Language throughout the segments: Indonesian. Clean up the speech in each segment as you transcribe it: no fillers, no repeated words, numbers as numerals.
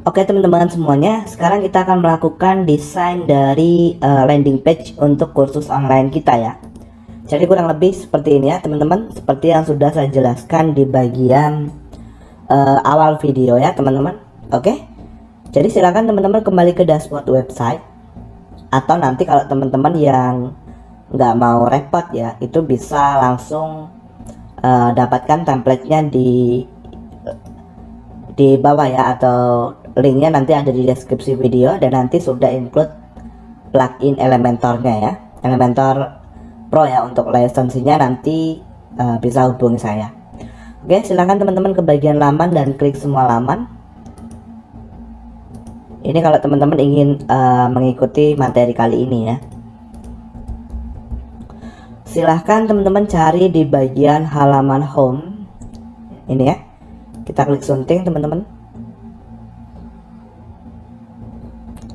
Oke teman-teman semuanya, sekarang kita akan melakukan desain dari landing page untuk kursus online kita ya. Jadi kurang lebih seperti ini ya teman-teman, seperti yang sudah saya jelaskan di bagian awal video ya teman-teman. Oke, jadi silakan teman-teman kembali ke dashboard website, atau nanti kalau teman-teman yang nggak mau repot ya, itu bisa langsung dapatkan templatenya di bawah ya, atau linknya nanti ada di deskripsi video, dan nanti sudah include plugin Elementornya ya, Elementor Pro ya. Untuk lisensinya nanti bisa hubungi saya. Oke, silahkan teman-teman ke bagian laman dan klik semua laman. Ini kalau teman-teman ingin mengikuti materi kali ini ya. Silahkan teman-teman cari di bagian halaman home ini ya, kita klik sunting teman-teman.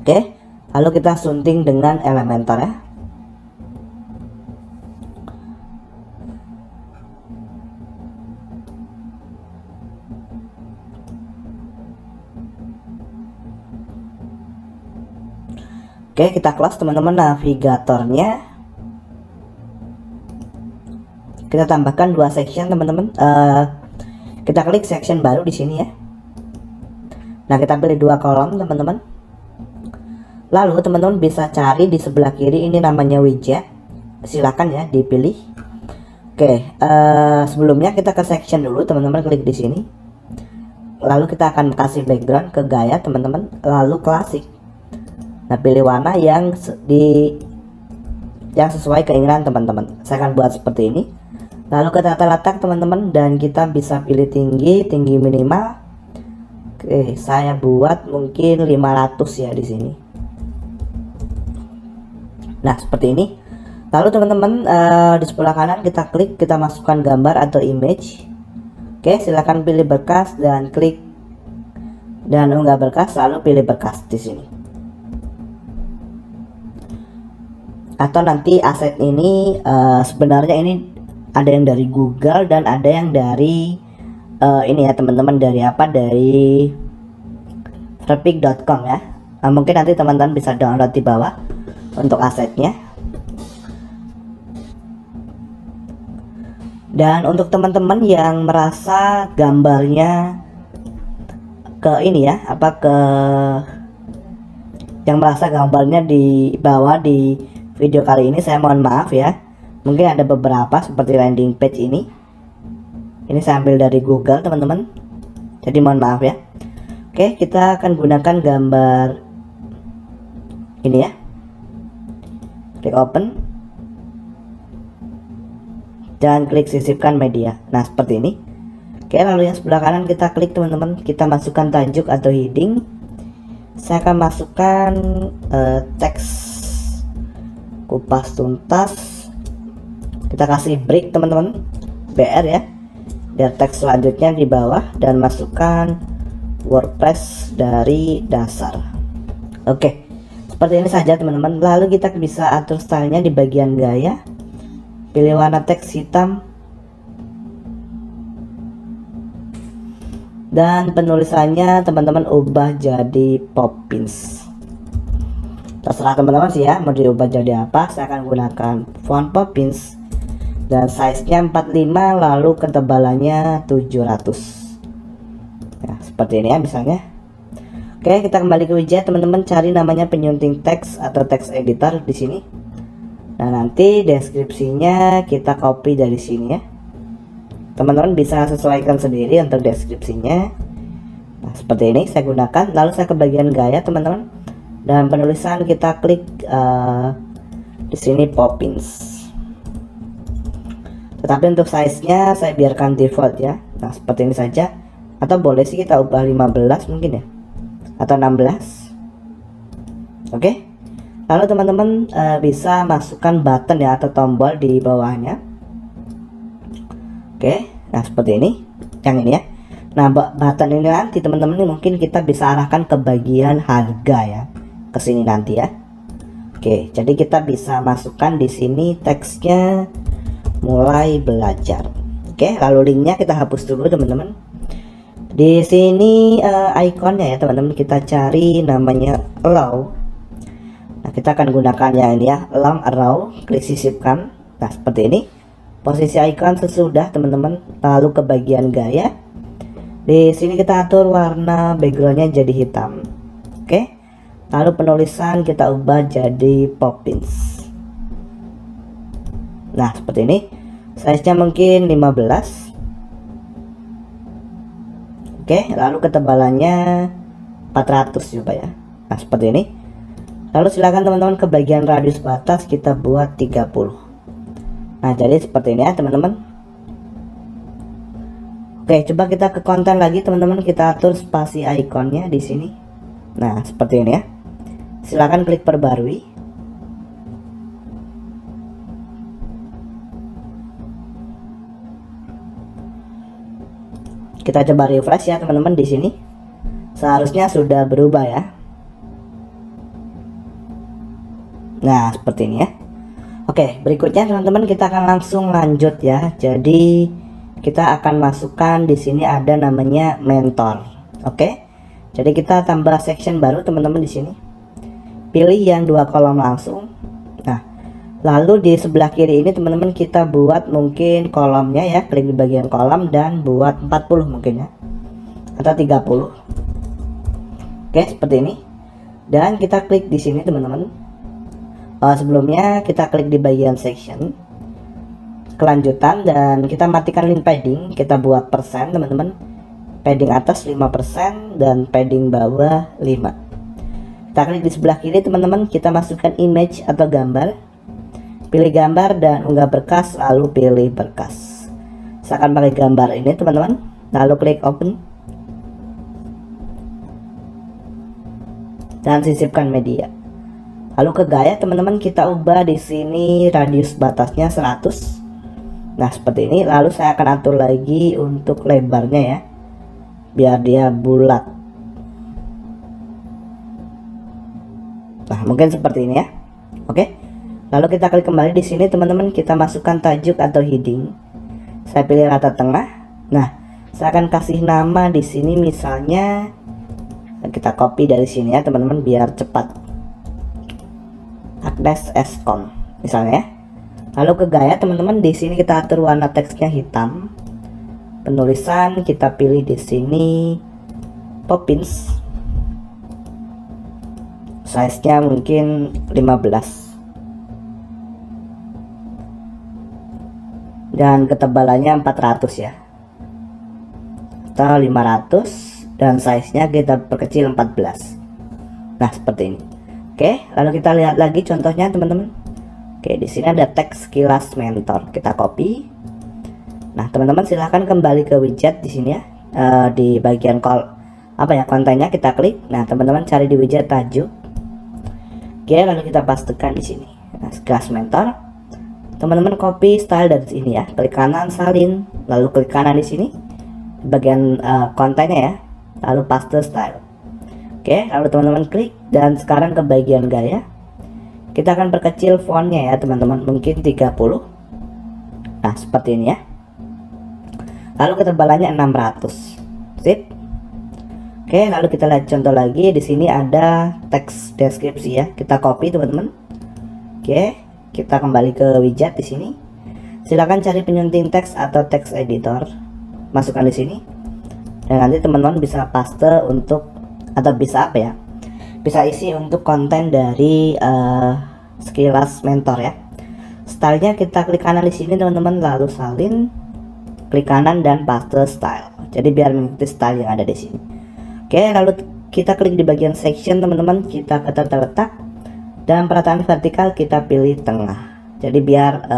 Oke, lalu kita sunting dengan Elementor ya. Oke, kita close teman-teman navigatornya. Kita tambahkan 2 section teman-teman. Kita klik section baru di sini ya. Nah, kita pilih 2 kolom teman-teman. Lalu teman-teman bisa cari di sebelah kiri, ini namanya widget. Silakan ya dipilih. Oke, sebelumnya kita ke section dulu teman-teman, klik di sini. Lalu kita akan kasih background ke gaya teman-teman, lalu klasik. Nah, pilih warna yang sesuai keinginan teman-teman. Saya akan buat seperti ini. Lalu ke tata letak teman-teman, dan kita bisa pilih tinggi minimal. Oke, saya buat mungkin 500 ya di sini. Nah, seperti ini. Lalu teman-teman di sebelah kanan kita klik, kita masukkan gambar atau image. Oke, silakan pilih berkas dan klik dan unggah berkas, lalu pilih berkas di sini. Atau nanti aset ini sebenarnya ini ada yang dari Google dan ada yang dari ini ya teman-teman, dari verpic.com ya. Mungkin nanti teman-teman bisa download di bawah untuk asetnya. Dan untuk teman-teman yang merasa gambarnya yang merasa gambarnya di bawah di video kali ini, saya mohon maaf ya. Mungkin ada beberapa seperti landing page ini saya ambil dari Google teman-teman, jadi mohon maaf ya. Oke, kita akan gunakan gambar ini ya. Klik open dan klik sisipkan media. Nah, seperti ini. Oke, lalu yang sebelah kanan kita klik teman-teman, kita masukkan tajuk atau heading. Saya akan masukkan teks kupas tuntas. Kita kasih break teman-teman, BR ya, biar teks selanjutnya di bawah, dan masukkan WordPress dari dasar. Oke, seperti ini saja teman-teman. Lalu kita bisa atur stylenya di bagian gaya. Pilih warna teks hitam, dan penulisannya teman-teman ubah jadi Poppins. Terserah teman-teman sih ya mau diubah jadi apa. Saya akan gunakan font Poppins dan size-nya 45, lalu ketebalannya 700 ya, seperti ini ya misalnya. Oke, kita kembali ke widget teman-teman, cari namanya penyunting teks atau teks editor di sini. Nah, nanti deskripsinya kita copy dari sini ya. Teman-teman bisa sesuaikan sendiri untuk deskripsinya. Nah, seperti ini saya gunakan. Lalu saya ke bagian gaya teman-teman, dan penulisan kita klik di sini Poppins. Tetapi untuk size-nya saya biarkan default ya. Nah, seperti ini saja. Atau boleh sih kita ubah 15 mungkin ya, atau 16. Oke. Lalu teman-teman bisa masukkan button ya, atau tombol di bawahnya. Oke. Nah, seperti ini. Yang ini ya. Nah, button ini nanti teman-teman mungkin kita bisa arahkan ke bagian harga ya, ke sini nanti ya. Oke, jadi kita bisa masukkan di sini teksnya mulai belajar. Oke, lalu linknya kita hapus dulu teman-teman. Di sini ikonnya ya teman-teman, kita cari namanya allow. Nah, kita akan gunakan yang ini ya, long arrow, klik sisipkan. Nah, seperti ini posisi icon sesudah teman-teman. Lalu ke bagian gaya, di sini kita atur warna backgroundnya jadi hitam. Oke, lalu penulisan kita ubah jadi Poppins. Nah, seperti ini, size nya mungkin 15. Oke, lalu ketebalannya 400 coba ya. Nah, seperti ini. Lalu silakan teman-teman ke bagian radius batas kita buat 30. Nah, jadi seperti ini ya teman-teman. Oke, coba kita ke konten lagi teman-teman, kita atur spasi ikonnya di sini. Nah, seperti ini ya. Silakan klik perbarui. Kita coba refresh ya teman-teman, di sini seharusnya sudah berubah ya. Nah, seperti ini ya. Oke, berikutnya teman-teman kita akan langsung lanjut ya. Jadi kita akan masukkan di sini ada namanya mentor. Oke. Jadi kita tambah section baru teman-teman di sini. Pilih yang 2 kolom langsung. Nah, lalu di sebelah kiri ini teman-teman kita buat mungkin kolomnya ya, klik di bagian kolom dan buat 40 mungkin ya, atau 30. Oke, seperti ini. Dan kita klik di sini teman-teman. Sebelumnya kita klik di bagian section, kelanjutan, dan kita matikan link padding. Kita buat persen teman-teman, padding atas 5% dan padding bawah 5. Kita klik di sebelah kiri teman-teman, kita masukkan image atau gambar. Pilih gambar dan unggah berkas, lalu pilih berkas. Saya akan pakai gambar ini teman-teman, lalu klik open dan sisipkan media. Lalu ke gaya teman-teman, kita ubah di sini radius batasnya 100. Nah, seperti ini. Lalu saya akan atur lagi untuk lebarnya ya, biar dia bulat. Nah, mungkin seperti ini ya. Oke. Lalu kita klik kembali di sini teman-teman, kita masukkan tajuk atau heading. Saya pilih rata tengah. Nah, saya akan kasih nama di sini misalnya, kita copy dari sini ya teman-teman biar cepat. Agnes Escon misalnya ya. Lalu ke gaya teman-teman, di sini kita atur warna teksnya hitam. Penulisan kita pilih di sini Poppins. Size-nya mungkin 15. Dan ketebalannya 400 ya, atau 500, dan size nya kita perkecil 14. Nah, seperti ini. Oke, lalu kita lihat lagi contohnya teman-teman. Oke, di sini ada teks kilas mentor, kita copy. Nah, teman-teman silahkan kembali ke widget di sini ya. Di bagian kontennya kita klik. Nah, teman-teman cari di widget tajuk. Oke, lalu kita pastekan di sini. Nah, kilas mentor. Teman-teman copy style dari sini ya, klik kanan salin, lalu klik kanan di sini bagian kontennya ya, lalu paste style. Oke, lalu teman-teman klik dan sekarang ke bagian gaya. Kita akan perkecil fontnya ya teman-teman, mungkin 30. Nah, seperti ini ya. Lalu ketebalannya 600. Sip. Oke, lalu kita lihat contoh lagi. Di sini ada teks deskripsi ya, kita copy teman-teman. Oke. Kita kembali ke widget di sini. Silakan cari penyunting teks atau teks editor, masukkan di sini. Dan nanti teman-teman bisa paste untuk, atau bisa apa ya? Bisa isi untuk konten dari sekilas mentor ya. Stylenya kita klik kanan di sini teman-teman, lalu salin, klik kanan dan paste style. Jadi biar mengikuti style yang ada di sini. Oke, lalu kita klik di bagian section teman-teman, kita ke tata letak. Dan perataan vertikal kita pilih tengah. Jadi biar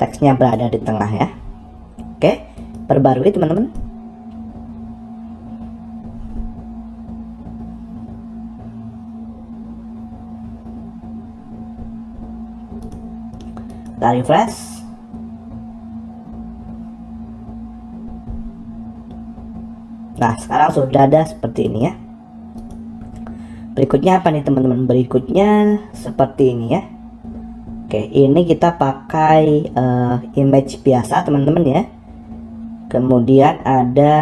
teksnya berada di tengah ya. Oke, perbarui teman-teman. Kita refresh. Nah, sekarang sudah ada seperti ini ya. Berikutnya apa nih teman-teman? Berikutnya seperti ini ya. Oke, ini kita pakai image biasa teman-teman ya. Kemudian ada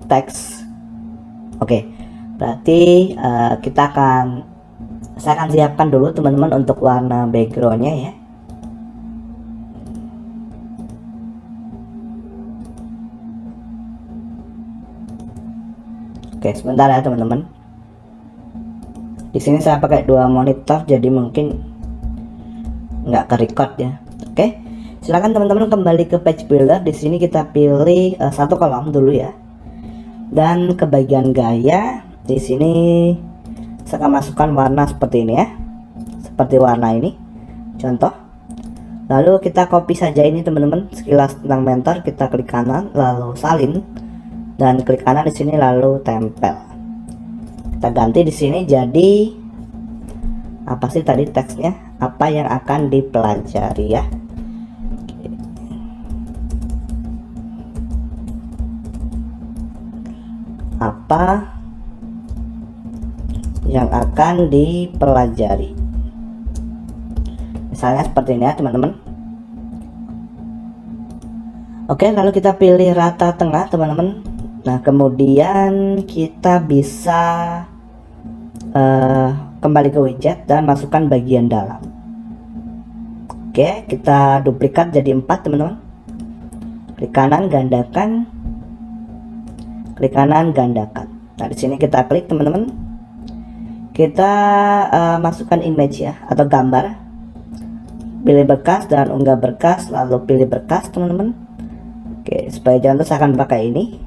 teks. Oke, berarti saya akan siapkan dulu teman-teman untuk warna backgroundnya ya. Oke, sebentar ya teman-teman. Di sini saya pakai 2 monitor, jadi mungkin nggak ke record ya. Oke, silakan teman-teman kembali ke page builder. Di sini kita pilih satu kolom dulu ya. Dan ke bagian gaya, di sini saya akan masukkan warna seperti ini ya, seperti warna ini contoh. Lalu kita copy saja ini teman-teman, sekilas tentang mentor, kita klik kanan lalu salin dan klik kanan di sini lalu tempel. Kita ganti di sini jadi apa sih tadi teksnya, apa yang akan dipelajari ya. Apa yang akan dipelajari, misalnya seperti ini ya teman-teman. Oke, lalu kita pilih rata tengah teman-teman. Nah kemudian kita bisa kembali ke widget dan masukkan bagian dalam. Oke, kita duplikat jadi 4 teman-teman. Klik kanan gandakan, klik kanan gandakan. Nah di sini kita klik teman-teman, kita masukkan image ya atau gambar, pilih bekas dan unggah berkas, lalu pilih berkas teman-teman. Oke, supaya contoh saya akan pakai ini,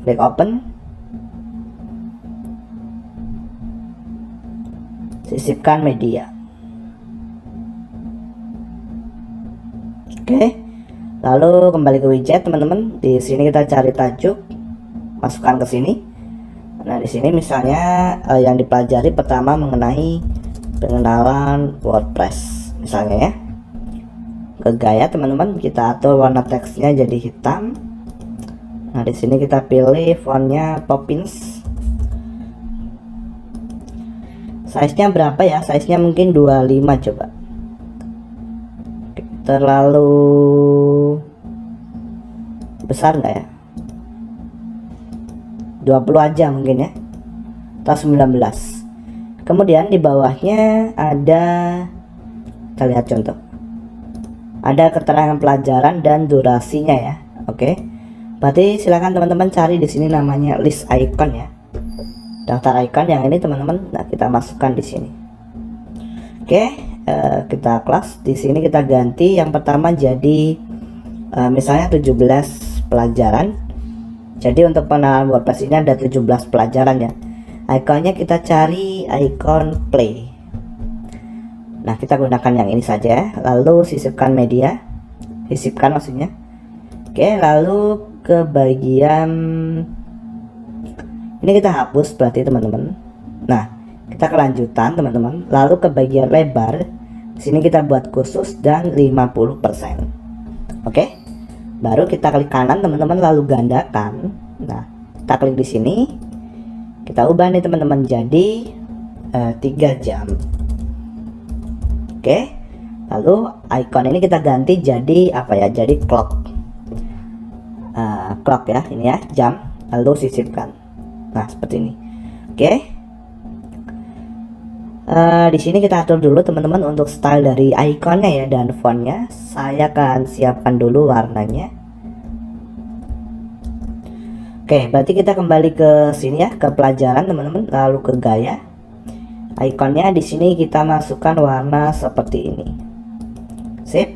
klik open, sisipkan media. Oke, lalu kembali ke widget teman-teman. Di sini kita cari tajuk, masukkan ke sini. Nah di sini misalnya yang dipelajari pertama mengenai pengenalan WordPress misalnya ya. Ke gaya teman-teman, kita atur warna teksnya jadi hitam. Nah di sini kita pilih fontnya Poppins. Size-nya berapa ya? Size-nya mungkin 25 coba. Terlalu besar nggak ya? 20 aja mungkin ya, atau 19. Kemudian di bawahnya ada, kita lihat contoh, ada keterangan pelajaran dan durasinya ya. Oke, berarti silakan teman-teman cari di sini namanya list icon ya, daftar icon yang ini teman-teman. Nah kita masukkan di sini. Oke, kita kelas di sini kita ganti yang pertama jadi misalnya 17 pelajaran. Jadi untuk pengenalan WordPress ini ada 17 pelajaran ya. Ikonnya kita cari icon play. Nah kita gunakan yang ini saja. Lalu sisipkan media, sisipkan maksudnya. Oke, lalu ke bagian ini kita hapus berarti teman-teman. Nah kita kelanjutan teman-teman. Lalu ke bagian lebar, sini kita buat khusus dan 50%. Oke, baru kita klik kanan teman-teman lalu gandakan. Nah kita klik di sini, kita ubah nih teman-teman jadi 3 jam. Oke, lalu icon ini kita ganti jadi apa ya, jadi clock. Clock ya, ini ya jam, lalu sisipkan. Nah seperti ini. Oke, di sini kita atur dulu teman-teman untuk style dari ikonnya ya dan fontnya. Saya akan siapkan dulu warnanya. Oke, berarti kita kembali ke sini ya, ke pelajaran teman-teman, lalu ke gaya. Ikonnya di sini kita masukkan warna seperti ini. Sip.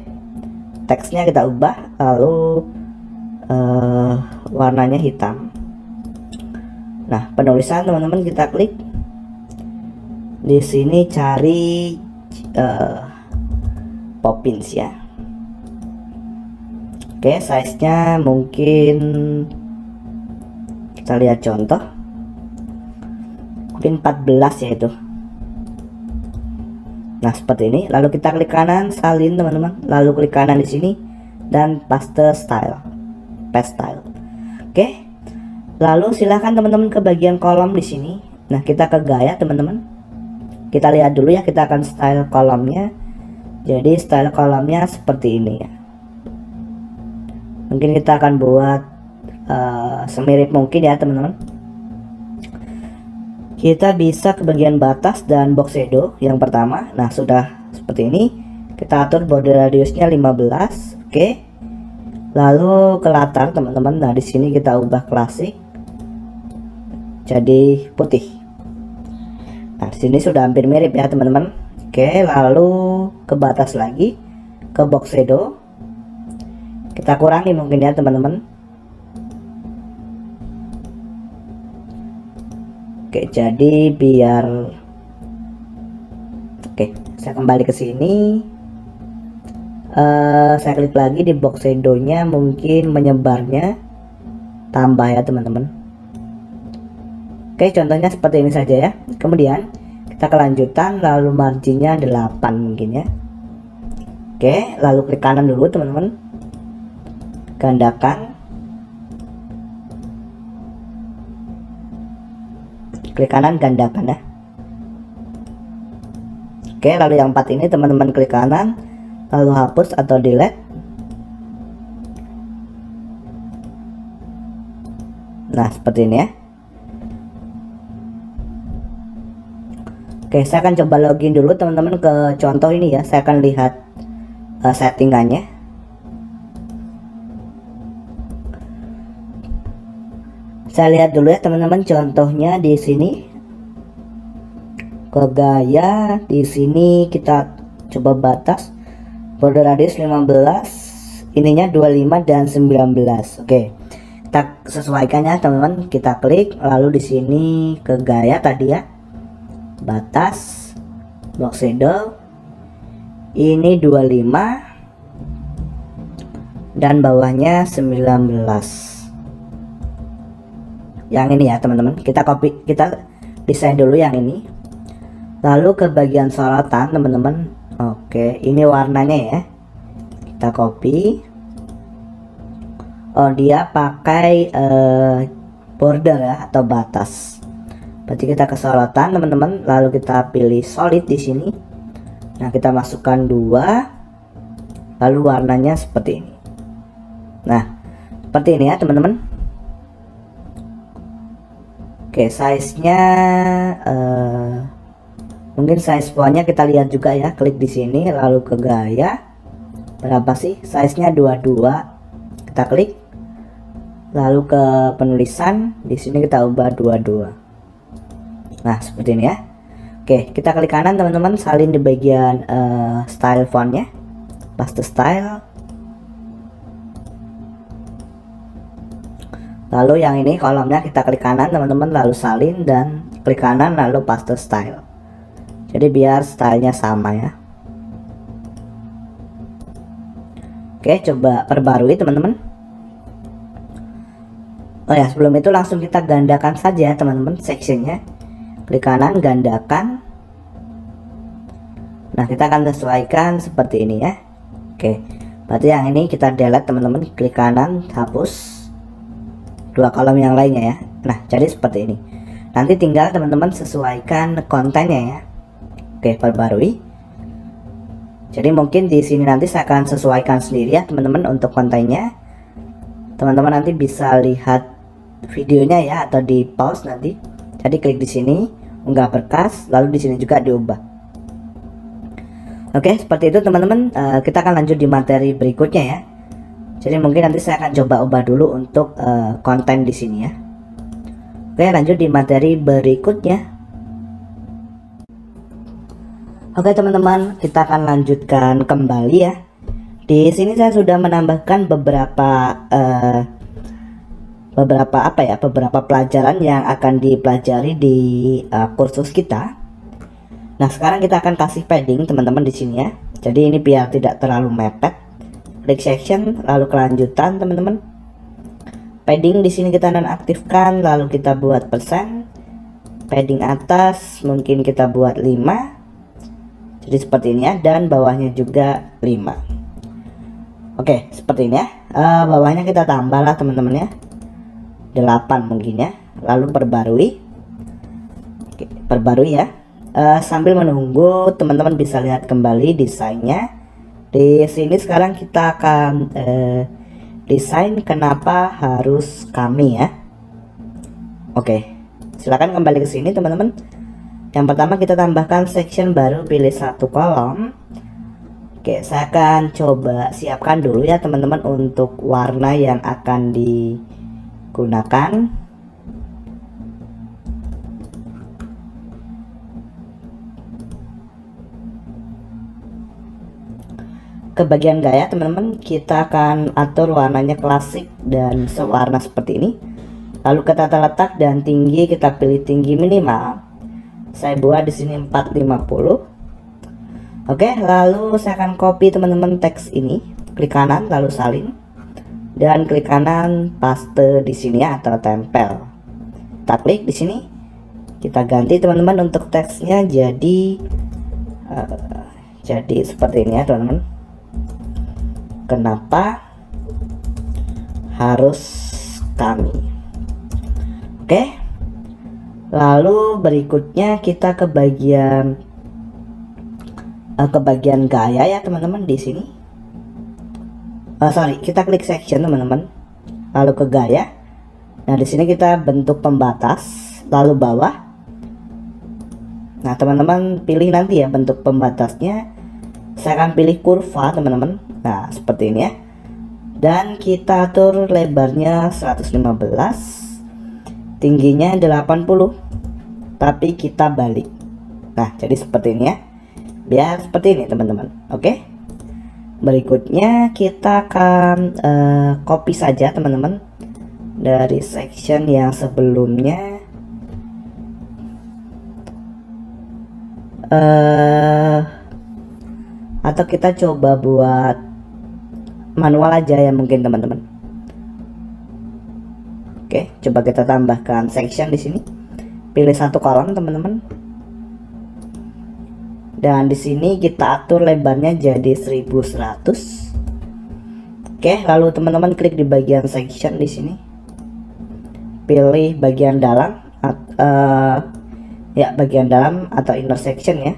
Teksnya kita ubah, lalu warnanya hitam. Nah, penulisan teman-teman kita klik. Di sini cari Poppins ya. Oke, size-nya mungkin kita lihat contoh, mungkin 14 ya itu. Nah seperti ini. Lalu kita klik kanan salin teman-teman, lalu klik kanan di sini dan paste style, paste style. Oke, lalu silahkan teman-teman ke bagian kolom di sini. Nah kita ke gaya teman-teman, kita lihat dulu ya, kita akan style kolomnya. Jadi style kolomnya seperti ini ya. Mungkin kita akan buat semirip mungkin ya teman-teman. Kita bisa ke bagian batas dan box shadow yang pertama. Nah, sudah seperti ini. Kita atur border radiusnya 15. Oke. Lalu ke latar teman-teman. Nah, di sini kita ubah klasik jadi putih. Nah, di sini sudah hampir mirip ya teman-teman. Oke, lalu ke batas lagi, ke box shadow. Kita kurangi mungkin ya teman-teman. Oke, jadi biar saya kembali ke sini. Saya klik lagi di box shadow-nya, mungkin menyebarnya tambah ya teman-teman. Oke, contohnya seperti ini saja ya. Kemudian kita kelanjutan, lalu marginnya 8 mungkin ya. Oke, lalu klik kanan dulu teman-teman, gandakan, klik kanan gandakan ya. Oke, lalu yang 4 ini teman-teman klik kanan, lalu hapus atau delete. Nah, seperti ini ya. Oke, saya akan coba login dulu teman-teman ke contoh ini ya. Saya akan lihat settingannya. Saya lihat dulu ya teman-teman contohnya di sini. Ke gaya di sini kita coba batas border radius 15, ininya 25 dan 19. Oke. Kita sesuaikan ya teman-teman. Kita klik, lalu di sini ke gaya tadi ya. Batas box shadow ini 25 dan bawahnya 19. Yang ini ya teman-teman, kita copy, kita desain dulu yang ini. Lalu ke bagian sorotan teman-teman. Oke, ini warnanya ya, kita copy. Oh, dia pakai border ya atau batas. Berarti kita ke sorotan teman-teman, lalu kita pilih solid di sini. Nah, kita masukkan 2, lalu warnanya seperti ini. Nah, seperti ini ya teman-teman. Oke, size-nya mungkin size fontnya kita lihat juga ya. Klik di sini, lalu ke gaya. Berapa sih size-nya? 22. Kita klik. Lalu ke penulisan, di sini kita ubah 22. Nah, seperti ini ya. Oke, kita klik kanan teman-teman, salin di bagian style fontnya, paste style. Lalu yang ini kolomnya kita klik kanan teman-teman, lalu salin dan klik kanan lalu paste style. Jadi biar stylenya sama ya. Oke, coba perbarui teman-teman. Oh ya, sebelum itu langsung kita gandakan saja teman-teman sectionnya. Klik kanan gandakan. Nah, kita akan sesuaikan seperti ini ya. Oke, berarti yang ini kita delete teman-teman, klik kanan hapus 2 kolom yang lainnya ya. Nah, jadi seperti ini. Nanti tinggal teman-teman sesuaikan kontennya ya. Oke, perbarui. Jadi mungkin di sini nanti saya akan sesuaikan sendiri ya teman-teman untuk kontennya. Teman-teman nanti bisa lihat videonya ya atau di pause nanti. Jadi klik di sini, unggah berkas, lalu di sini juga diubah. Oke, seperti itu teman-teman. Kita akan lanjut di materi berikutnya ya. Jadi mungkin nanti saya akan coba ubah dulu untuk konten di sini ya. Oke, lanjut di materi berikutnya. Oke teman-teman, kita akan lanjutkan kembali ya. Di sini saya sudah menambahkan beberapa pelajaran yang akan dipelajari di kursus kita. Nah, sekarang kita akan kasih padding teman-teman di sini ya. Jadi ini biar tidak terlalu mepet. Klik section, lalu kelanjutan teman-teman. Padding di sini kita nonaktifkan, lalu kita buat persen. Padding atas mungkin kita buat 5. Jadi seperti ini ya, dan bawahnya juga 5. Oke, seperti ini ya. Bawahnya kita tambah lah teman-teman ya. 8 mungkin ya. Lalu perbarui. Oke, perbarui ya. Sambil menunggu teman-teman bisa lihat kembali desainnya. Di sini sekarang kita akan desain kenapa harus kami ya. Oke, silakan kembali ke sini teman-teman. Yang pertama kita tambahkan section baru, pilih satu kolom. Oke, saya akan coba siapkan dulu ya teman-teman untuk warna yang akan digunakan. Ke bagian gaya teman-teman, kita akan atur warnanya klasik dan sewarna seperti ini. Lalu ke tata letak dan tinggi kita pilih tinggi minimal. Saya buat di sini 450. Oke, lalu saya akan copy teman-teman teks ini. Klik kanan lalu salin dan klik kanan paste di sini ya, atau tempel. Kita klik di sini. Kita ganti teman-teman untuk teksnya jadi seperti ini ya teman-teman. Kenapa harus kami? Oke, lalu berikutnya kita ke bagian gaya ya teman-teman di sini. Kita klik section teman-teman, lalu ke gaya. Nah di sini kita bentuk pembatas, lalu bawah. Nah teman-teman pilih nanti ya bentuk pembatasnya. Saya akan pilih kurva teman-teman. Nah seperti ini ya. Dan kita atur lebarnya 115. Tingginya 80, tapi kita balik. Nah jadi seperti ini ya, biar seperti ini teman-teman. Oke, berikutnya kita akan copy saja teman-teman dari section yang sebelumnya. Atau kita coba buat manual aja ya mungkin teman-teman. Oke, coba kita tambahkan section di sini. Pilih satu kolom teman-teman. Dan di sini kita atur lebarnya jadi 1100. Oke, lalu teman-teman klik di bagian section di sini. Pilih bagian dalam bagian dalam atau inner section ya.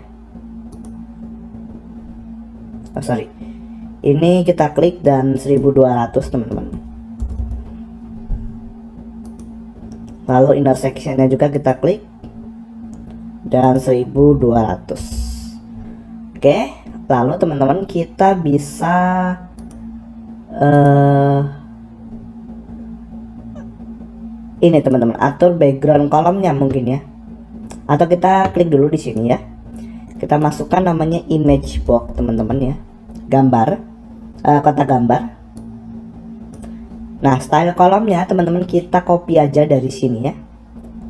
Ini kita klik dan 1200 teman-teman. Lalu inner sectionnya juga kita klik dan 1200. Oke, lalu teman-teman kita bisa ini teman-teman atur background kolomnya mungkin ya, atau kita klik dulu di sini ya. Kita masukkan namanya image box teman-teman ya, gambar kotak gambar. Nah style kolomnya teman-teman kita copy aja dari sini ya.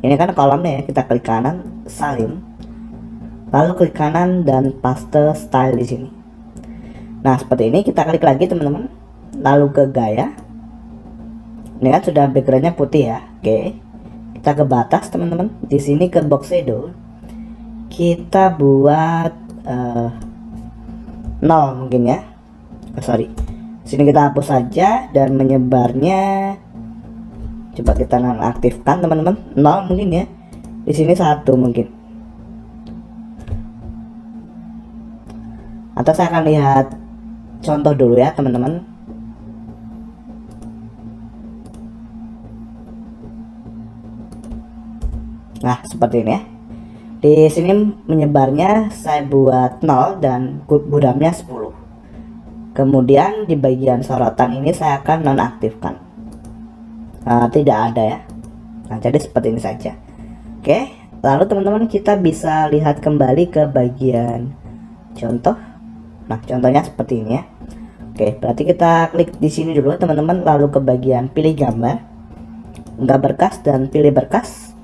Ini kan kolomnya ya, kita klik kanan salin, lalu klik kanan dan paste style di sini. Nah seperti ini, kita klik lagi teman-teman, lalu ke gaya. Ini kan sudah backgroundnya putih ya. Oke, kita ke batas teman-teman. Di sini ke box shadow kita buat 0 mungkin ya. Sini kita hapus saja dan menyebarnya coba kita nonaktifkan teman-teman, 0 mungkin ya. Di sini 1 mungkin. Atau saya akan lihat contoh dulu ya teman-teman. Nah seperti ini ya. Di sini menyebarnya saya buat 0 dan buramnya 10. Kemudian di bagian sorotan ini saya akan nonaktifkan, tidak ada ya. Nah jadi seperti ini saja. Oke, lalu teman-teman kita bisa lihat kembali ke bagian contoh. Nah contohnya seperti ini ya. Oke, berarti kita klik di sini dulu teman-teman, lalu ke bagian pilih gambar, enggak berkas dan pilih berkas.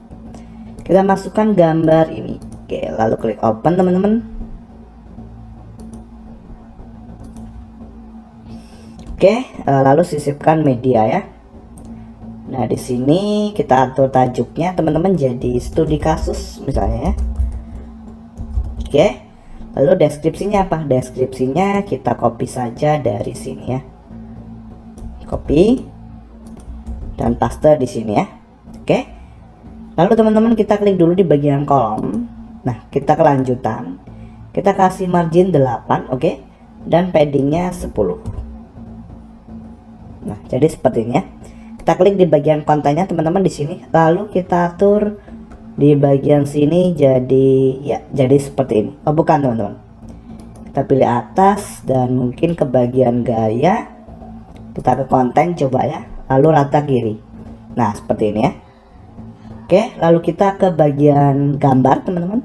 Kita masukkan gambar ini. Oke, lalu klik open teman-teman. Oke, lalu sisipkan media ya. Nah, di sini kita atur tajuknya teman-teman jadi studi kasus misalnya ya. Oke. Lalu deskripsinya apa? Deskripsinya kita copy saja dari sini ya. Copy dan paste di sini ya. Oke. Lalu teman-teman kita klik dulu di bagian kolom. Nah, kita kelanjutan. Kita kasih margin 8, oke. Dan paddingnya 10. Nah, jadi seperti ini ya. Kita klik di bagian kontennya teman-teman di sini, lalu kita atur di bagian sini jadi seperti ini. Oh bukan teman-teman, kita pilih atas dan mungkin ke bagian gaya, kita ke konten coba ya, lalu rata kiri. Nah seperti ini ya. Oke, lalu kita ke bagian gambar teman-teman.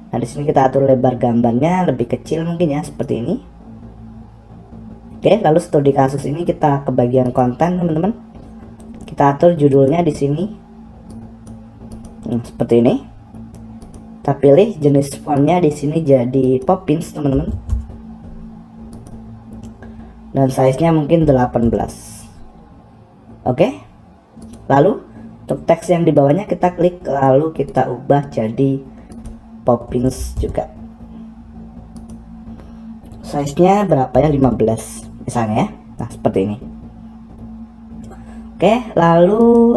Nah di sini kita atur lebar gambarnya lebih kecil mungkin ya, seperti ini. Oke, lalu studi kasus ini kita ke bagian konten teman-teman. Kita atur judulnya di sini. Seperti ini. Kita pilih jenis fontnya di sini jadi Poppins teman-teman. Dan size-nya mungkin 18. Oke. Lalu untuk teks yang di bawahnya kita klik lalu kita ubah jadi Poppins juga. Size-nya berapa ya? 15 misalnya ya. Nah, seperti ini. Oke, lalu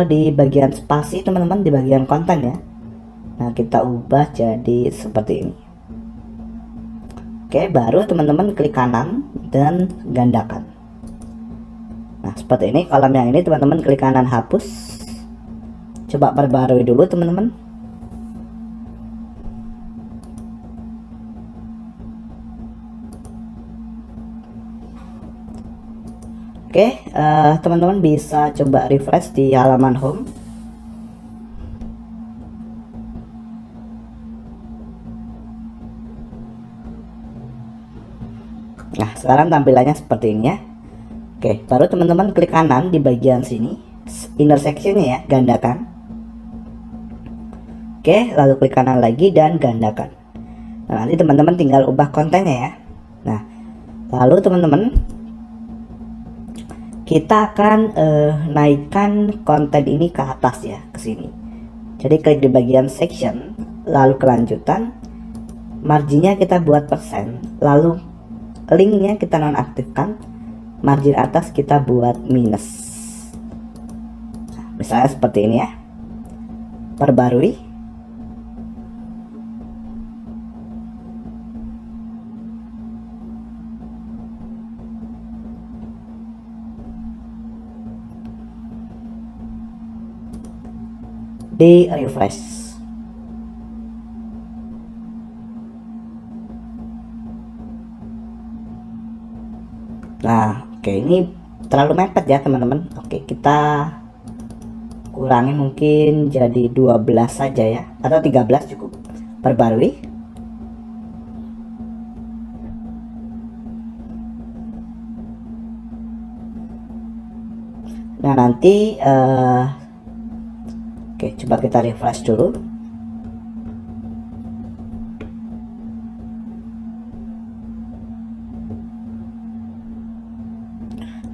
di bagian spasi teman-teman, di bagian konten ya. Nah, kita ubah jadi seperti ini. Oke, baru teman-teman klik kanan dan gandakan. Nah, seperti ini. Kolom yang ini teman-teman klik kanan hapus. Coba perbarui dulu teman-teman. Oke, teman-teman bisa coba refresh di halaman home. Nah, sekarang tampilannya seperti ini ya. Oke, baru teman-teman klik kanan di bagian sini, intersectionnya ya, gandakan. Oke, lalu klik kanan lagi dan gandakan. Nah, nanti teman-teman tinggal ubah kontennya ya. Nah, lalu teman-teman kita akan naikkan konten ini ke atas ya, ke sini. Jadi klik di bagian section, lalu kelanjutan, marginnya kita buat persen, lalu linknya kita nonaktifkan, margin atas kita buat minus. Nah, misalnya seperti ini ya. Perbarui. Di refresh. Nah, oke, ini terlalu mepet ya teman-teman. Oke, kita kurangin mungkin jadi 12 saja ya, atau 13 cukup. Perbarui. Nah, nanti oke, coba kita refresh dulu.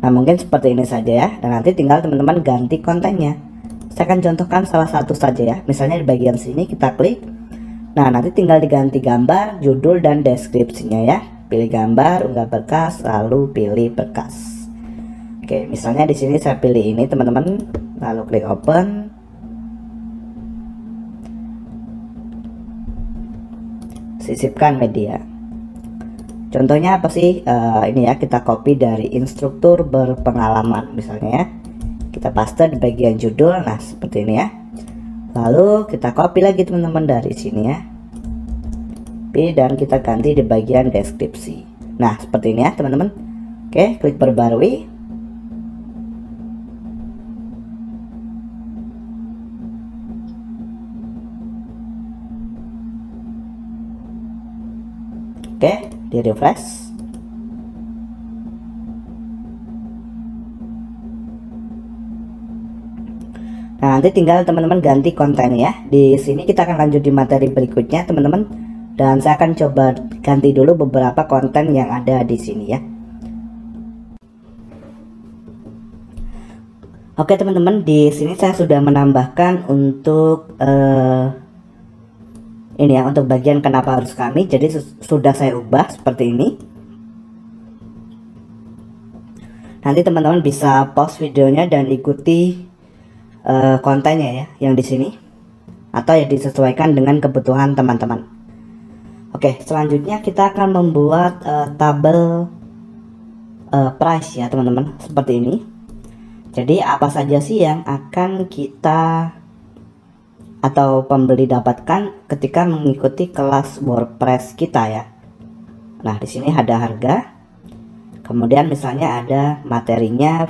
Nah, mungkin seperti ini saja ya. Dan nanti tinggal teman-teman ganti kontennya. Saya akan contohkan salah satu saja ya. Misalnya di bagian sini kita klik. Nah, nanti tinggal diganti gambar, judul, dan deskripsinya ya. Pilih gambar, unggah berkas, lalu pilih berkas. Oke, misalnya di sini saya pilih ini teman-teman. Lalu klik open. Sisipkan media. Contohnya apa sih? Ini ya, kita copy dari instruktur berpengalaman misalnya ya. Kita paste di bagian judul. Nah, seperti ini ya. Lalu kita copy lagi teman-teman dari sini ya. Dan kita ganti di bagian deskripsi. Nah, seperti ini ya teman-teman. Oke, klik perbarui. Oke, di refresh. Nah, nanti tinggal teman-teman ganti konten ya. Di sini kita akan lanjut di materi berikutnya teman-teman. Dan saya akan coba ganti dulu beberapa konten yang ada di sini ya. Oke teman-teman, di sini saya sudah menambahkan untuk ini ya, untuk bagian kenapa harus kami. Jadi sudah saya ubah seperti ini. Nanti teman-teman bisa pause videonya dan ikuti kontennya ya yang di sini, atau yang disesuaikan dengan kebutuhan teman-teman. Oke, selanjutnya kita akan membuat tabel price ya teman-teman, seperti ini. Jadi apa saja sih yang akan kita atau pembeli dapatkan ketika mengikuti kelas WordPress kita ya. Nah, di sini ada harga. Kemudian misalnya ada materinya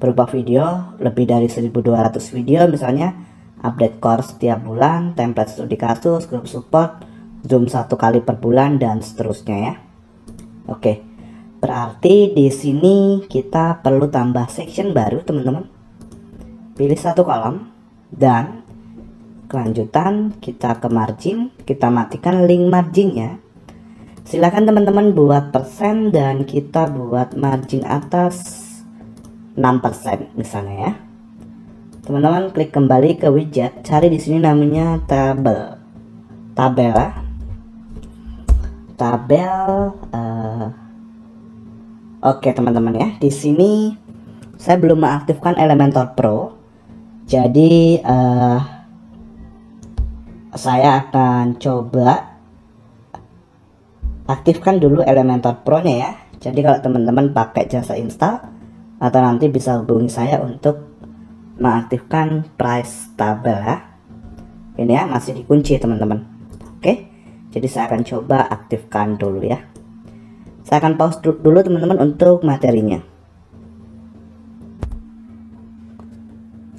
berupa video lebih dari 1200 video, misalnya update course tiap bulan, template studi kasus, grup support, Zoom 1 kali per bulan, dan seterusnya ya. Oke, berarti di sini kita perlu tambah section baru teman-teman. Pilih satu kolom dan kelanjutan kita ke margin, kita matikan link marginnya. Silakan teman-teman buat persen dan kita buat margin atas 6% misalnya ya. Teman-teman klik kembali ke widget, cari di sini namanya tabel. Oke teman-teman ya, di sini saya belum mengaktifkan Elementor Pro. Jadi saya akan coba aktifkan dulu Elementor Pro nya ya. Jadi kalau teman-teman pakai jasa install atau nanti bisa hubungi saya untuk mengaktifkan price tabel ya. Ini ya masih dikunci teman-teman. Oke, jadi saya akan coba aktifkan dulu ya. Saya akan pause dulu teman-teman untuk materinya.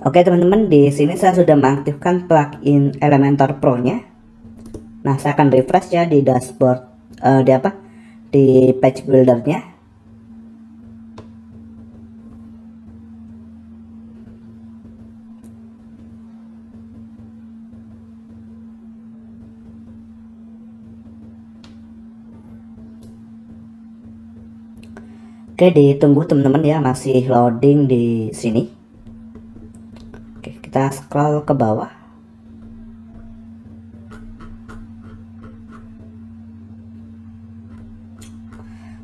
Oke teman-teman, di sini saya sudah mengaktifkan plugin Elementor Pro nya. Nah, saya akan refresh ya di dashboard di page buildernya. Oke, ditunggu teman-teman ya, masih loading di sini. Oke, kita scroll ke bawah.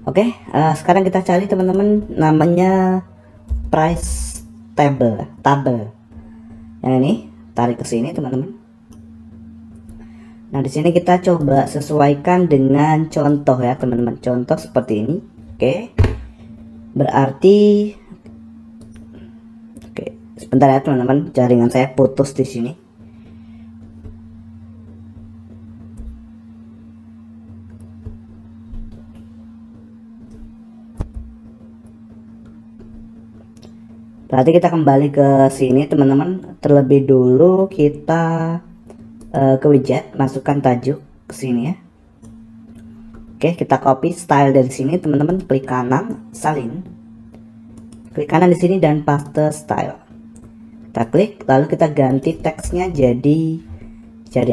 Oke, sekarang kita cari teman-teman namanya price tabel. Yang ini tarik ke sini teman-teman. Nah, di sini kita coba sesuaikan dengan contoh ya teman-teman. Contoh seperti ini. Oke. Berarti sebentar ya teman-teman, jaringan saya putus di sini. Berarti kita kembali ke sini teman-teman. Terlebih dulu kita ke widget, masukkan tajuk ke sini ya. Oke, kita copy style dari sini teman-teman, klik kanan salin, klik kanan di sini dan paste style. Kita klik, lalu kita ganti teksnya jadi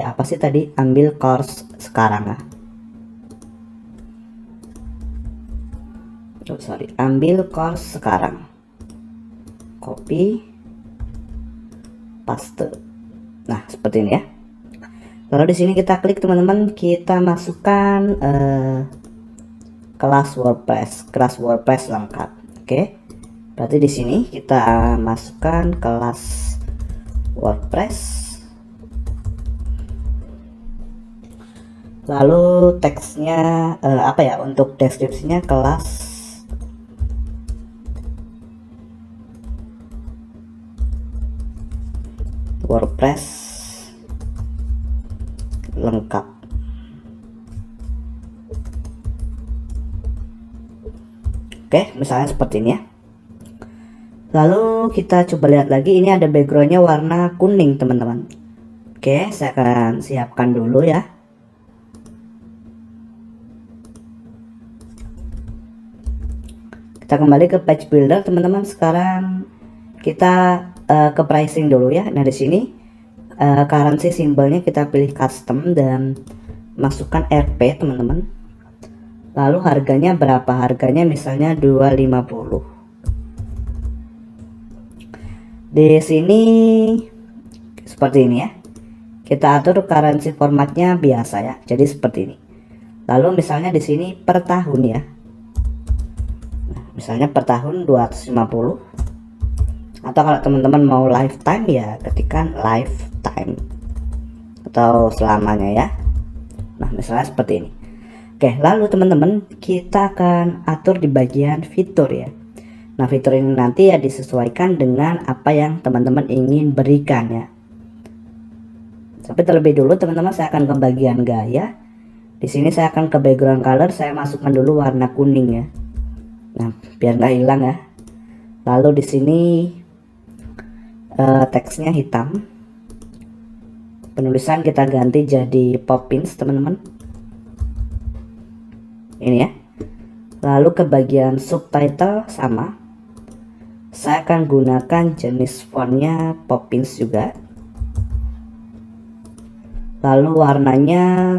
apa sih tadi? Ambil course sekarang lah. Ambil course sekarang. Copy, paste. Nah, seperti ini ya. Lalu di sini kita klik teman-teman, kita masukkan kelas WordPress lengkap. Oke. Berarti di sini kita masukkan kelas WordPress. Lalu teksnya apa ya, untuk deskripsinya kelas WordPress lengkap. Oke, misalnya seperti ini ya. Lalu kita coba lihat lagi, ini ada backgroundnya warna kuning teman-teman. Oke, saya akan siapkan dulu ya. Kita kembali ke page builder teman-teman. Sekarang kita ke pricing dulu ya. Nah, di sini currency simbolnya kita pilih custom dan masukkan RP teman-teman. Lalu harganya berapa? Harganya misalnya 250. Di sini seperti ini ya. Kita atur currency formatnya biasa ya. Jadi seperti ini. Lalu misalnya di sini per tahun ya. Nah, misalnya per tahun 250. Atau kalau teman-teman mau lifetime ya ketikkan lifetime atau selamanya ya. Nah, misalnya seperti ini. Oke, lalu teman-teman kita akan atur di bagian fitur ya. Nah, fitur ini nanti ya disesuaikan dengan apa yang teman-teman ingin berikan ya. Tapi terlebih dulu teman-teman saya akan ke bagian gaya. Di sini saya akan ke background color, saya masukkan dulu warna kuning ya. Nah, biar nggak hilang ya. Lalu di sini teksnya hitam. Penulisan kita ganti jadi Poppins teman-teman. Ini ya. Lalu ke bagian subtitle sama. Saya akan gunakan jenis fontnya Poppins juga. Lalu warnanya,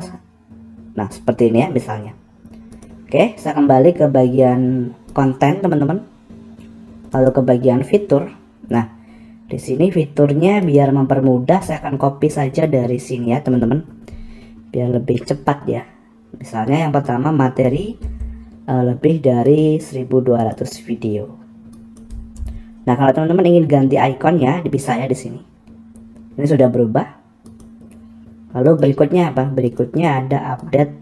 nah seperti ini ya misalnya. Oke, saya kembali ke bagian konten teman-teman. Lalu ke bagian fitur. Nah, di sini fiturnya biar mempermudah saya akan copy saja dari sini ya teman-teman. Biar lebih cepat ya. Misalnya yang pertama materi lebih dari 1200 video. Nah, kalau teman-teman ingin ganti ikonnya bisa ya di sini. Ini sudah berubah. Lalu berikutnya apa? Berikutnya ada update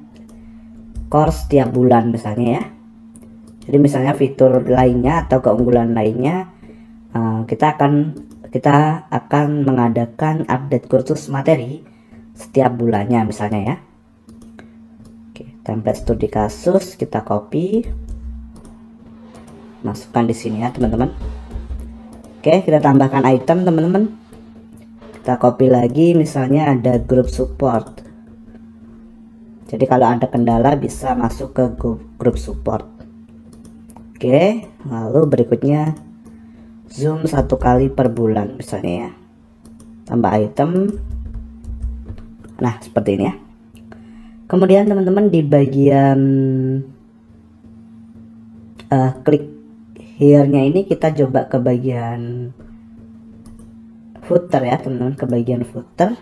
course tiap bulan misalnya ya. Jadi misalnya fitur lainnya atau keunggulan lainnya kita akan mengadakan update kursus materi setiap bulannya misalnya ya. Template studi kasus kita copy, masukkan di sini ya teman-teman. Oke, kita tambahkan item teman-teman. Kita copy lagi, misalnya ada grup support. Jadi kalau ada kendala bisa masuk ke grup support. Oke, lalu berikutnya zoom 1 kali per bulan misalnya ya. Tambah item. Nah, seperti ini ya. Kemudian teman-teman di bagian klik here-nya ini kita coba ke bagian footer ya teman-teman, ke bagian footer.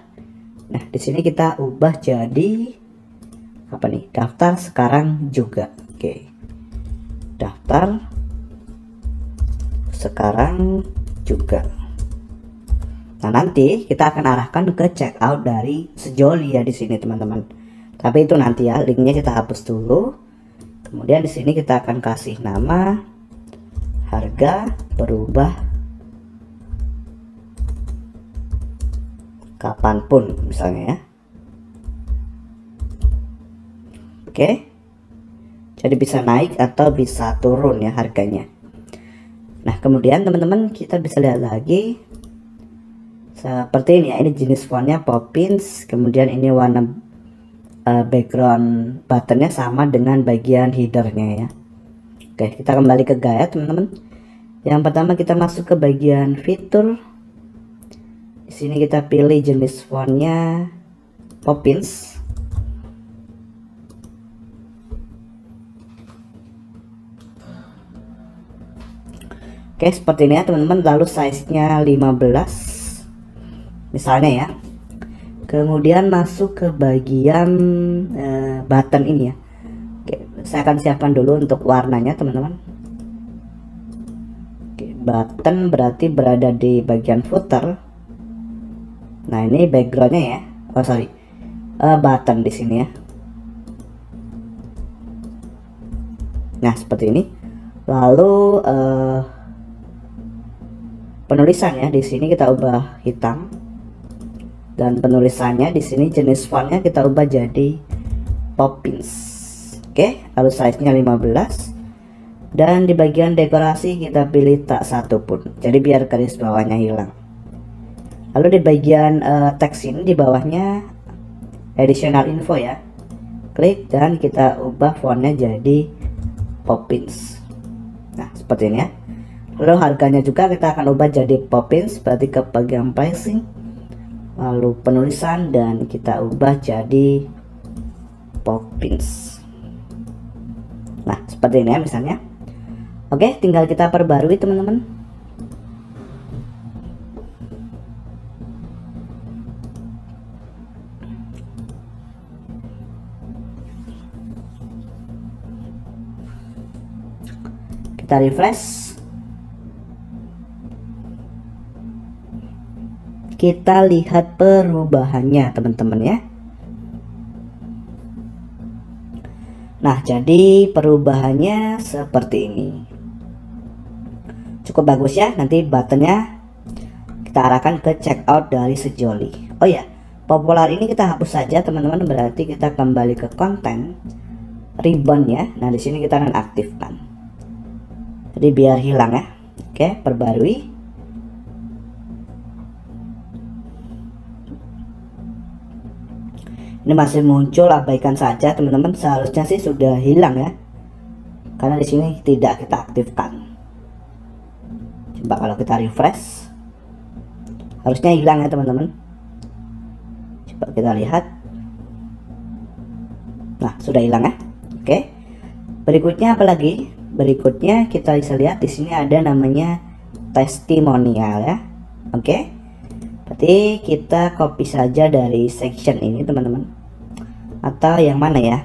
Nah, di sini kita ubah jadi apa nih? Daftar sekarang juga. Oke. Daftar sekarang juga. Nah, nanti kita akan arahkan ke checkout dari Sejoli ya di sini teman-teman. Tapi itu nanti ya, linknya kita hapus dulu. Kemudian di sini kita akan kasih nama, harga berubah kapanpun misalnya ya. Oke. Jadi bisa naik atau bisa turun ya harganya. Nah, kemudian teman-teman kita bisa lihat lagi seperti ini ya. Ini jenis fontnya Poppins, kemudian ini warna background buttonnya sama dengan bagian headernya ya. Oke, kita kembali ke gaya teman-teman. Yang pertama kita masuk ke bagian fitur. Di sini kita pilih jenis fontnya Poppins. Oke, seperti ini ya teman-teman. Lalu size-nya 15 misalnya ya. Kemudian masuk ke bagian button ini ya. Oke, saya akan siapkan dulu untuk warnanya teman-teman. Oke, button berarti berada di bagian footer. Nah, ini backgroundnya ya. Oh sorry, button di sini ya. Nah, seperti ini. Lalu penulisan ya di sini kita ubah hitam. Dan penulisannya di sini jenis fontnya kita ubah jadi Poppins. Oke, lalu size-nya 15. Dan di bagian dekorasi kita pilih tak satu pun. Jadi biar garis bawahnya hilang. Lalu di bagian teks ini di bawahnya additional info ya. Klik dan kita ubah fontnya jadi Poppins. Nah, seperti ini ya. Lalu harganya juga kita akan ubah jadi Poppins, berarti ke bagian pricing. Lalu penulisan dan kita ubah jadi Poppins. Nah, seperti ini ya misalnya. Oke, tinggal kita perbarui teman-teman. Kita refresh. Kita lihat perubahannya teman-teman ya. Nah, jadi perubahannya seperti ini. Cukup bagus ya. Nanti buttonnya kita arahkan ke checkout dari Sejoli. Oh ya, popular ini kita hapus saja teman-teman, berarti kita kembali ke konten ribbon ya. Nah, di sini kita nonaktifkan. Jadi biar hilang ya. Oke, perbarui. Ini masih muncul, abaikan saja teman-teman. Seharusnya sih sudah hilang ya, karena di sini tidak kita aktifkan. Coba kalau kita refresh, harusnya hilang ya teman-teman. Coba kita lihat. Nah, sudah hilang ya. Oke. Berikutnya apa lagi? Berikutnya kita bisa lihat di sini ada namanya testimonial ya. Oke. Berarti kita copy saja dari section ini teman-teman. Atau yang mana ya?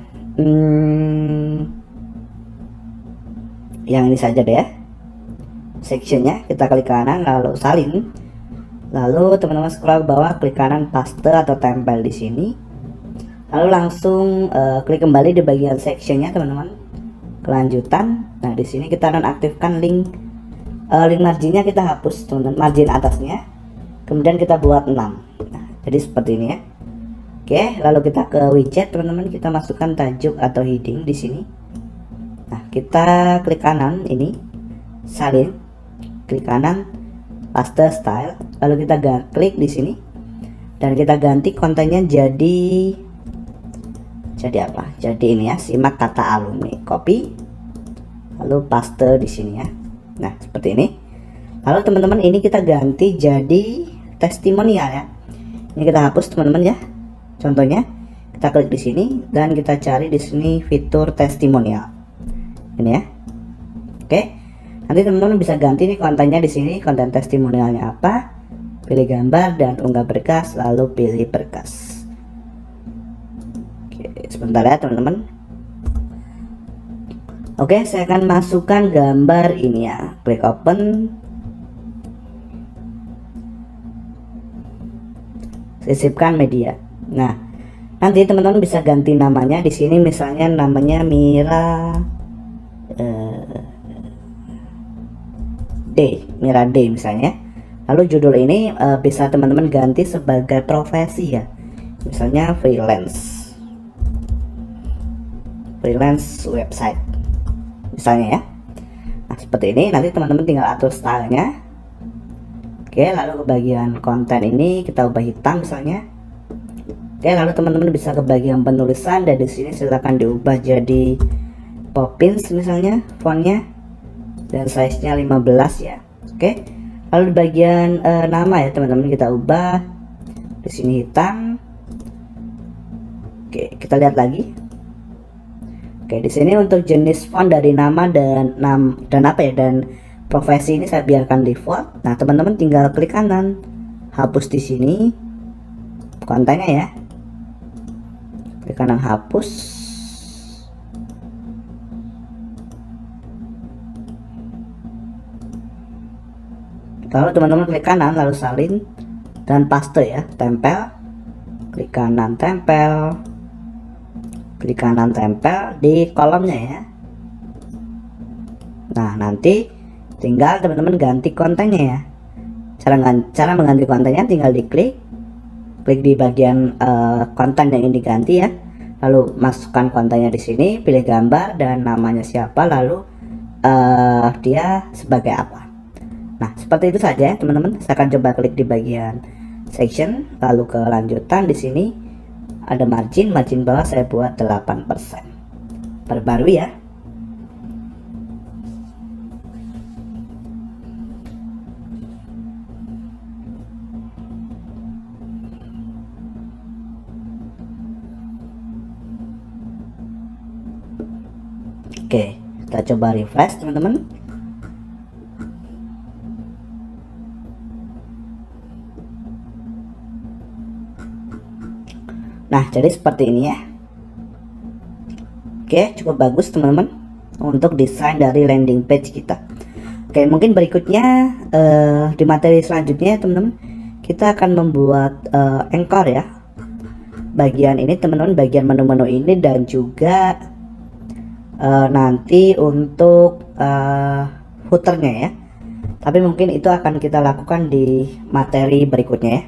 Yang ini saja deh ya. Sectionnya kita klik kanan lalu salin. Lalu teman-teman scroll ke bawah, klik kanan paste atau tempel di sini. Lalu langsung klik kembali di bagian sectionnya teman-teman. Kelanjutan. Nah, di sini kita nonaktifkan link marginnya, kita hapus teman-teman, margin atasnya. Kemudian kita buat 6. Nah, jadi seperti ini ya. Oke, lalu kita ke widget teman-teman, kita masukkan tajuk atau heading di sini. Nah, kita klik kanan ini, salin, klik kanan, paste style, lalu kita klik di sini dan kita ganti kontennya jadi apa? Jadi ini ya, simak kata alumni, copy, lalu paste di sini ya. Nah, seperti ini. Lalu teman-teman ini kita ganti jadi testimonial ya. Ini kita hapus teman-teman ya. Contohnya kita klik di sini dan kita cari di sini fitur testimonial. Ini ya. Oke. Nanti teman-teman bisa ganti nih kontennya di sini, konten testimonialnya apa? Pilih gambar dan unggah berkas, lalu pilih berkas. Oke, sebentar ya teman-teman. Oke, saya akan masukkan gambar ini ya. Klik open. Sisipkan media. Nah, nanti teman-teman bisa ganti namanya di sini, misalnya namanya Mira D misalnya. Lalu judul ini bisa teman-teman ganti sebagai profesi ya, misalnya freelance website misalnya ya. Nah, seperti ini. Nanti teman-teman tinggal atur stylenya. Oke, lalu ke bagian konten ini kita ubah hitam misalnya. Oke, lalu teman-teman bisa ke bagian penulisan dan di sini silakan diubah jadi Poppins misalnya, fontnya dan size-nya 15 ya. Oke. Lalu di bagian nama ya teman-teman kita ubah di sini hitam. Oke, kita lihat lagi. Oke, di sini untuk jenis font dari nama dan profesi ini saya biarkan default. Nah, teman-teman tinggal klik kanan, hapus di sini kontennya ya. Klik kanan hapus. Lalu teman-teman klik kanan lalu salin dan paste ya, tempel. Klik kanan tempel. Klik kanan tempel di kolomnya ya. Nah, nanti tinggal teman-teman ganti kontennya ya. Cara mengganti kontennya tinggal diklik di bagian konten yang ingin diganti ya. Lalu masukkan kontennya di sini, pilih gambar dan namanya siapa, lalu dia sebagai apa. Nah, seperti itu saja ya teman-teman. Saya akan coba klik di bagian section, lalu ke lanjutan. Di sini ada margin bawah saya buat 8%. Perbarui ya. Oke, kita coba refresh teman-teman. Nah, jadi seperti ini ya. Oke, cukup bagus teman-teman untuk desain dari landing page kita. Oke, mungkin berikutnya di materi selanjutnya teman-teman, kita akan membuat anchor ya. Bagian ini teman-teman, bagian menu-menu ini dan juga nanti untuk footernya ya, tapi mungkin itu akan kita lakukan di materi berikutnya ya.